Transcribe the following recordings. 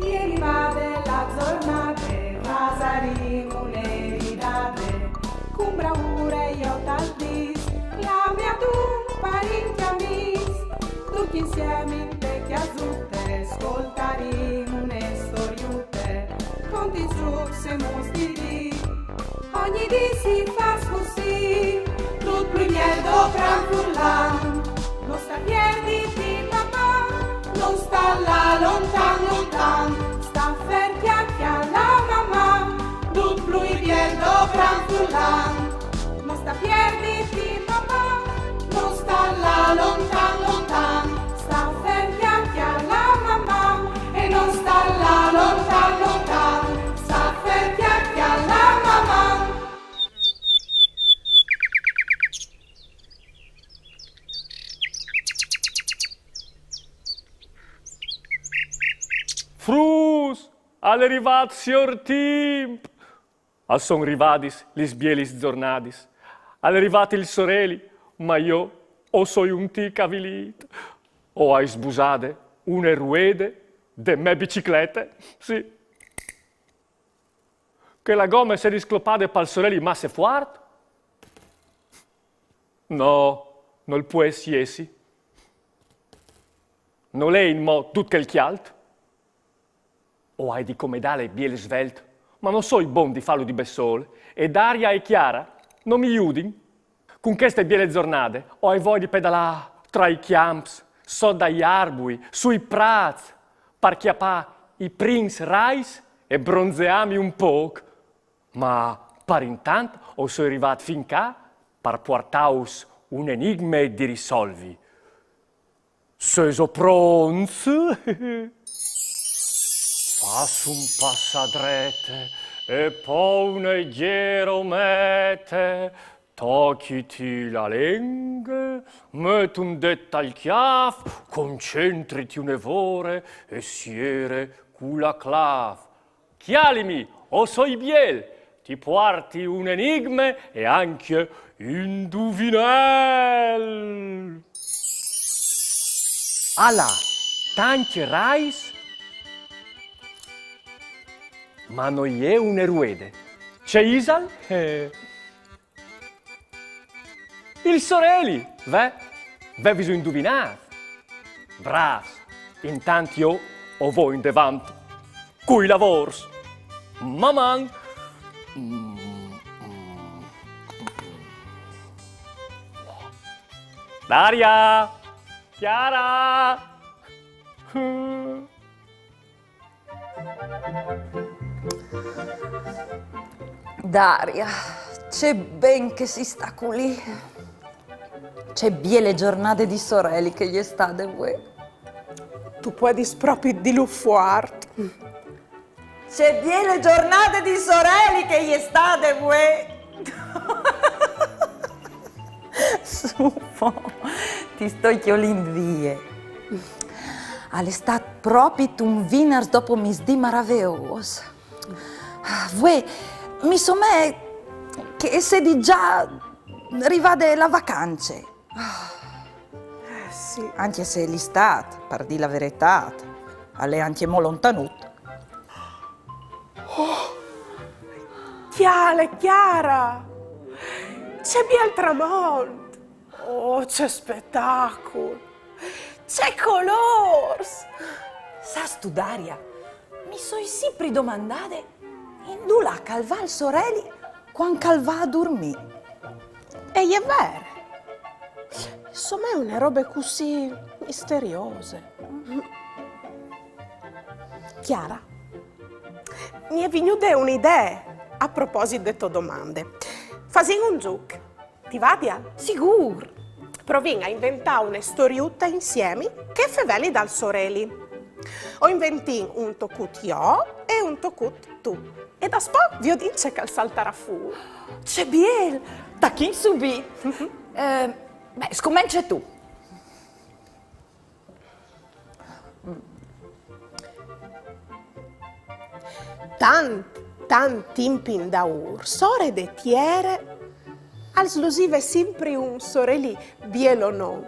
Ieri vade la giornata, rasarimo l'eridate, con bravura io tal dis, la mia tu parenti amis, tutti insieme in te chiasutte, ascoltarimo une storiute, conti su se mostri, ogni dì si fa così, tutto il miedo tranquillan, non sta piedi di papà, non sta là lontan lontan, sta fermi alla mamma, tutto il miedo tranquillan, non sta piedi di papà, non sta là lontan lontan, sta fermi alla mamma e non sta là lontan lontan, sta fermi alla mamma. Frus, alle rivat sior timp. Al son rivadis lis bielis zornadis. Alle rivati il soreli, ma io o soi un tic avilit. O ai sbusade une ruede de me biciclette, sì. Che la gome se risclopade pal soreli ma se fuart? No, non può essi. Non è in mo tut che il chialt? O hai di comedale biele svelt, ma non so il bon di fallo di Bessole, e Daria e Chiara non mi iudin? Con queste biele giornate, o hai voglia di pedalare tra i chiamps, so dagli arbui, sui prats, par chiapà i prince rais e bronzeami un poc, ma par intant o so arrivat fin qua, par portaus un enigma di risolvi. Seso pronz? Fas un passadrete e poi un leggero mete, tocchiti la lingua, metti un detta al chiaf, concentriti un'evore e siere culla clav. Chialimi, o soi biel, ti porti un enigma e anche indovinel. Alla, tanti rais? Ma non è un eruede. C'è Isal? Il soreli, ve viso indovinat. Bras, intanto io o voi in davanti. Cui lavors? Maman. Daria! Chiara! Daria, c'è ben che si sta lì. C'è biele giornate di sorelli che gli sta de voi. Tu puoi proprio di luffuart. C'è biele giornate di sorelli che gli sta de voi. Suffo, ti sto chiolin vie. All'estate proprio un viners dopo misdì maraviglioso. Voi, mi somme che se di già arrivate la vacanze. Sì. Anche se l'estate, per dire la verità, è anche molto lontanut. Chiara! C'è il tramonto! Oh, c'è spettacolo! C'è colors! Sa studaria, mi sono sempre domandate in dove la calva il sorelli quando calva a dormire. E è vero! Insomma, è una roba così misteriose. Chiara, mi è venuta un'idea a proposito di tue domande. Facciamo un gioco. Ti va, Dia? Sicuro! Proviamo a inventare una storiutta insieme che faveli dal sorelli. Ho inventato un tocut io e un tocut tu. E da spo vi ho detto che salterà fuori. C'è biel! Da chi subì? Beh, scommenci tu. Tanti in da sore de tiere, al slusive sempre un sorelli bielo non.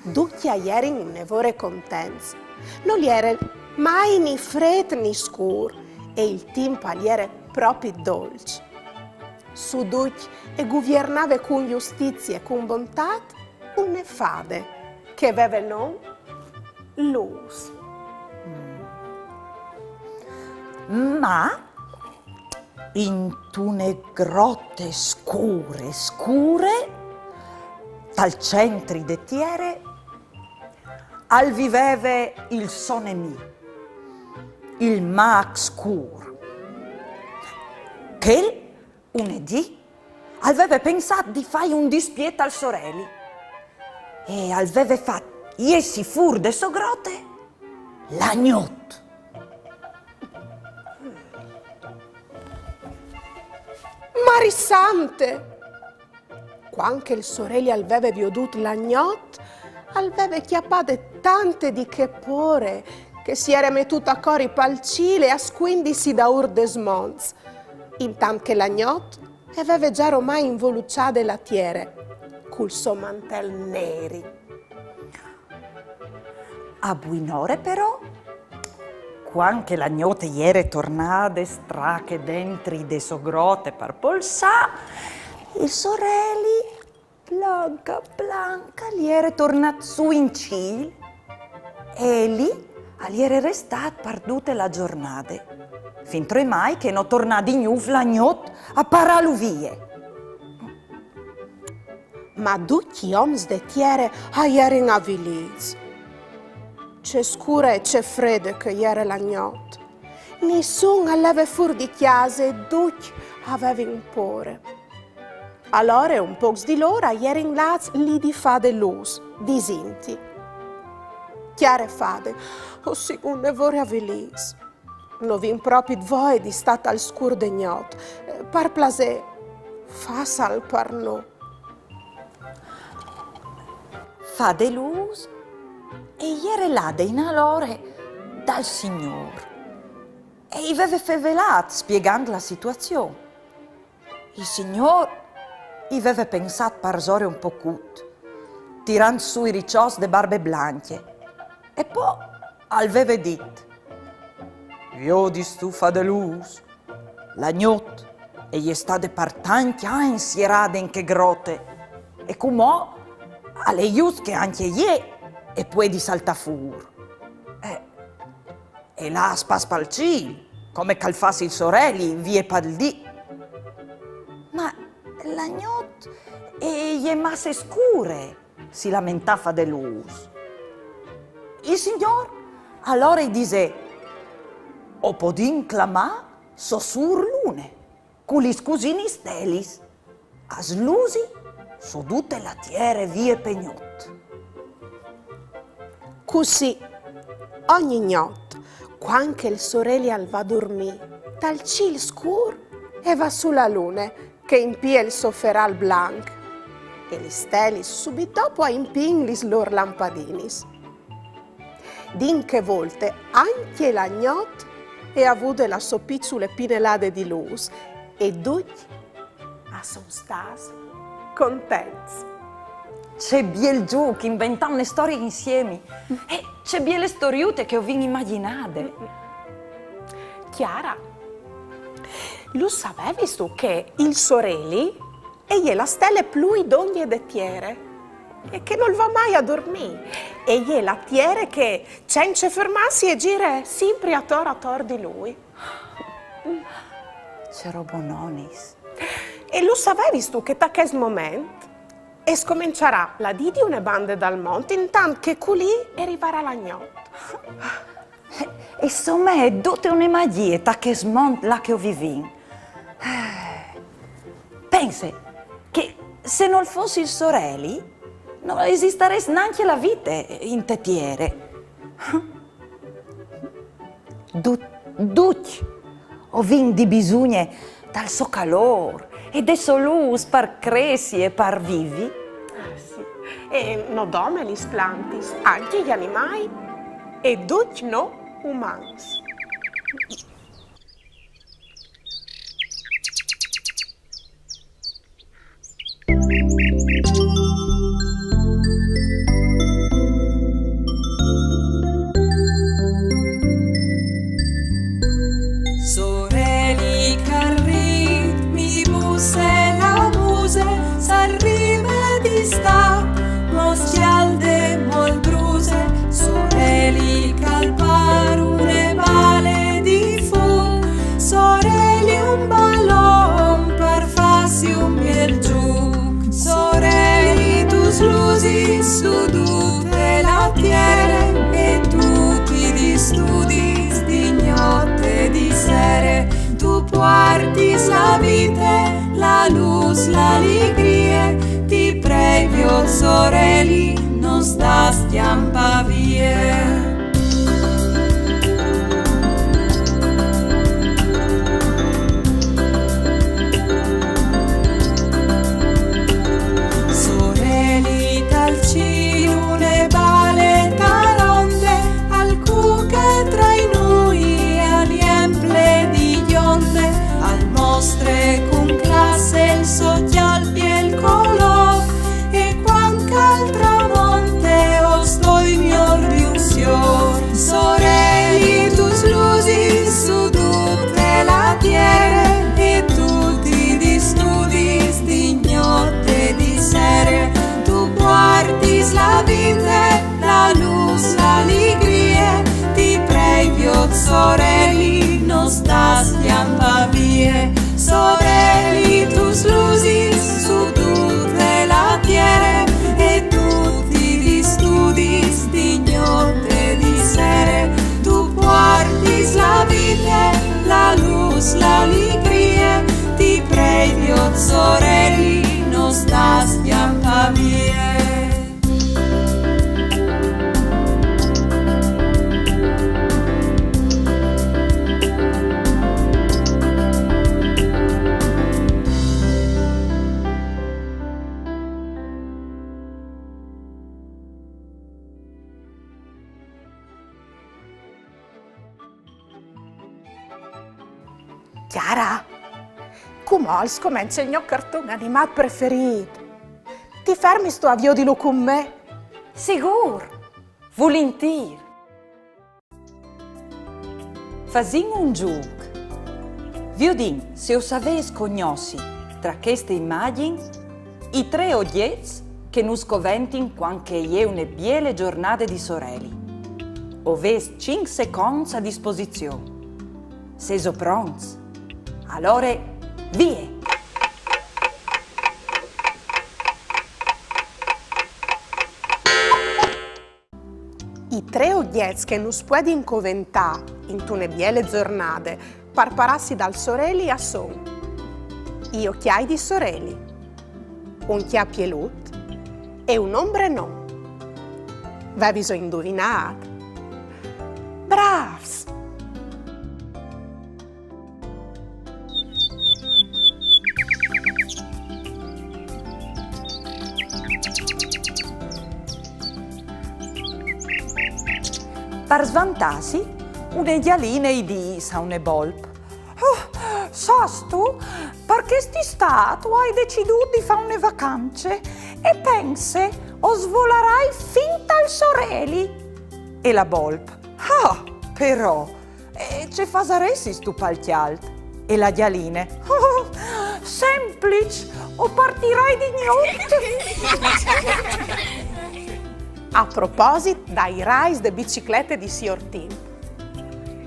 Ducchia ieri in nevore contenza, non gli era mai ni fred ni scur e il tempo gli era proprio dolce. Su duc e governava con giustizia e con bontà une fade che aveva non luz. Ma in tune grotte scure, dal centri de tiere, al viveve il son nemi, il mag scur, che unedì aveva pensato di fare un dispietto al sorelli e aveva fatto iesi fur de so grotte l'agnot. Marissante! Quando il sorelli aveva veduto l'agnot, aveva chiappate tante di che pore, che si era mettuta a cori palcile a squindisi da urdesmonz. Intanto che l'agnot aveva già ormai involucciate la tiere, col suo mantel neri. A buinore però, quando l'agnot ieri tornate strache dentri de so grotte per polsà, il sorelli, blanca, gli era tornato su in cil e lì gli era restato perdute la giornata, fin tre mai che non tornà di nuovo l'agnot a paraluvie. Ma tutti oms de tiere erano avviliti. C'è scura e c'è freddo che era l'agnot. Nessuno aveva fuori di casa e tutti avevano pore. Allora un po' di loro erano là lì di fare luz, disinti. Chiare fade, o secondo voi avviliti. Non vi proprio voi di stata al scuro degnot. Par plaisir, fa sal par no. Fa de luz e ieri là de inalore dal signor e gli aveva fevelat spiegando la situazione. Il signor gli aveva pensato parzore un po' cut, tirando su i riccios de barbe blanche e poi aveva detto: io di stufa de luz, l'agnot e gli state per tanti anni insierate in che grotte e come alle ius che anche ie e poi di saltafur. E là spaspalcì, come calfassi il sorelli, vie padldì. Ma l'agnot e gli masse scure si lamentava de luz. Il signor allora gli disse: o podin clamà so sur lune, con gli scusini stelis, a slusi so tutte la tiere vie pegnot. Così, ogni notte, quando il sorelli va a dormire, dal ciel scuro e va sulla luna, che impie il sofferal blanc, e gli steli subito dopo impin gli lor lampadinis. Din che volte anche la notte e avuto la sue piccole pinelade di luz e tutti a son stati contenti. C'è biel giù che inventiamo le storie insieme e c'è bielle storiute che ho vinto immaginate. Chiara, lo sapevi tu che il sorelli è la stella più d'ogni dettiere e che non va mai a dormire. E è la tiere che senza fermarsi e gira sempre a tor di lui. C'ero bononis. E lo sapevi tu che da questo momento e scomincerà la di una banda dal monte, intanto che colì arriverà l'agnotto. E insomma è tutte una magia da che smont là che ho vivinto. Pensi che se non fosse il sorelli non esisteresse neanche la vita in tetiere. Tutti ho vinto di bisogno dal suo calore e del suo luz per crescere e per vivi. Sì. E non dome gli plantis, anche gli animali, e tutti no umani. l'alegria, ti prego, sorelli, non sta stiampa via. Sorelli, non sta stiampa via. Sorelli, tu slusi su tutte la terra e tutti gli studi stignote di sere. Tu porti la vita, la luz, l'allegria. Ti prego, sorelli, non sta stiampa via. Chiara, come comincia il mio cartone animato preferito. Ti fermi sto avvio di lo con me? Sicuro, volentieri. Fasin un gioco. Viodin, se os aveis cognossi tra queste immagini i 3 oggetti che nos coventin quando è una belle giornata di sorelli. Oves 5 secondi a disposizione. Seso pronti? Allora, via! I 3 oggetti che nos puoi coventà in tune biele giornate per pararsi dal sorelli a son. I occhiai di sorelli, un chiapielut e un ombrenon. Va bisogno indovinare. Bravs! Per svantarsi, une gialine di sa une bolp. Oh, sas tu, perché stato hai deciduto di fare une vacanze e pensi o svolarai fin dal sorelli. E la bolp. Ah, però, ce fasaresti stu palchialt? E la gialine. Oh, semplice, o partirai di notte. A proposito dai rais de biciclette di Siortin.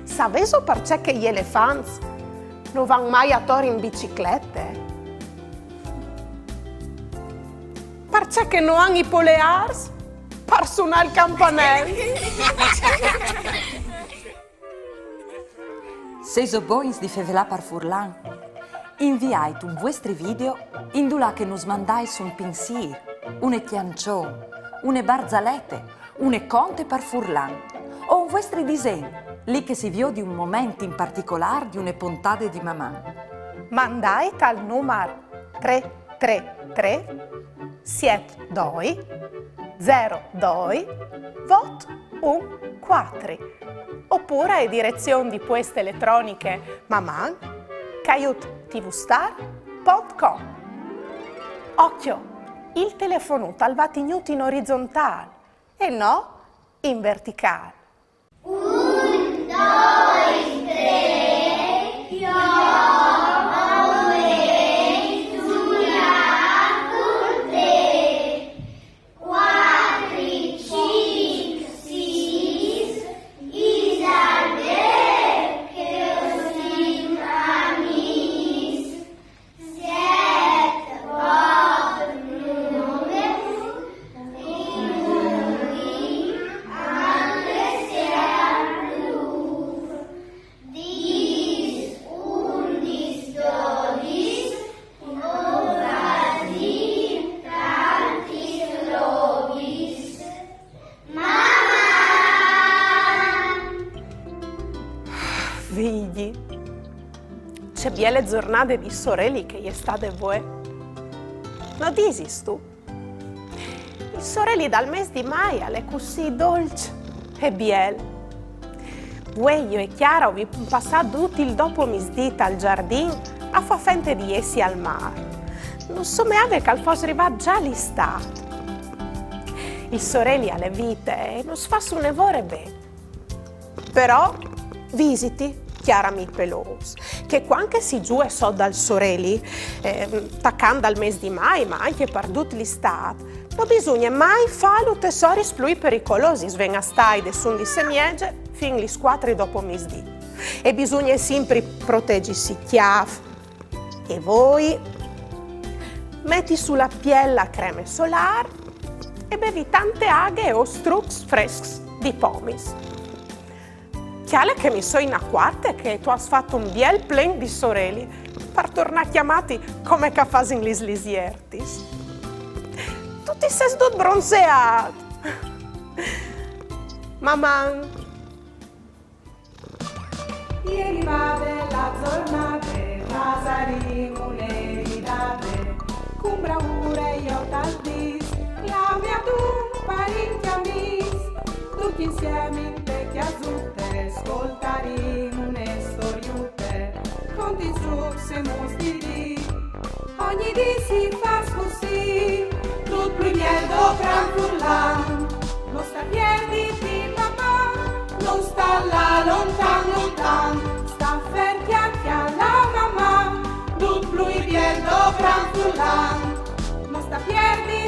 Sapeso perché che gli elefanti non vanno mai a tori in biciclette? Perché che non hanno i polears per suonare il campanello? Seso boins di fevelà par furlan. Inviai un vostri video indulà che nos mandais un pensiero, un chiancione, une barzalette, une conte par furlan, o un vostri disegni, lì che si vio di un momento in particolare di une puntate di mamma. Mandai al numero 333 72 02 vot 14 oppure a direzione di poste elettroniche maman caiutvstar.com. Occhio! Il telefono va tenuto in orizzontale e no in verticale. 1, 2, 3, figli. C'è biele giornate di sorelli che gli state voi. Non disis tu? I sorelli dal mese di maio le così dolci e biele. Voi, io e Chiara vi passato tutto il dopo misdita al giardino a fa fente di essi al mare. Non so mai che al fosse arrivato già l'estate. I sorelli alle vite non si fa su nevore bene. Però visiti Chiara mi pelos, che quando si giù e so dal sorelli, taccando al mese di mai, ma anche per tutta l'estate, non bisogna mai fare tesori più pericolosi, svenga stai de sun di semiege fin gli squattri dopo misdì. E bisogna sempre proteggersi chiaf. E voi metti sulla piella creme solare e bevi tante aghe o strux freschi di pomis. Chiale che mi so in acquarte che tu hai fatto un biel plen di sorelli per tornare chiamati come che fasi in gli slisiertis. Tutti sei tutto bronzeati. Mamma. Ieri vade la giornata, pasaremo le ridate, con bravura io t'aldis, la mia tu parecchia mis, tutti insieme in vecchia zutte, ascoltaremo une storiute, conti trucs e mostiri, ogni dì si fa così, tutto più miel do gran furlan, non sta piedi di papà, non sta là lontan lontan, sta ferchiacchi alla mamma, tutto più miel do gran furlan, non sta piedi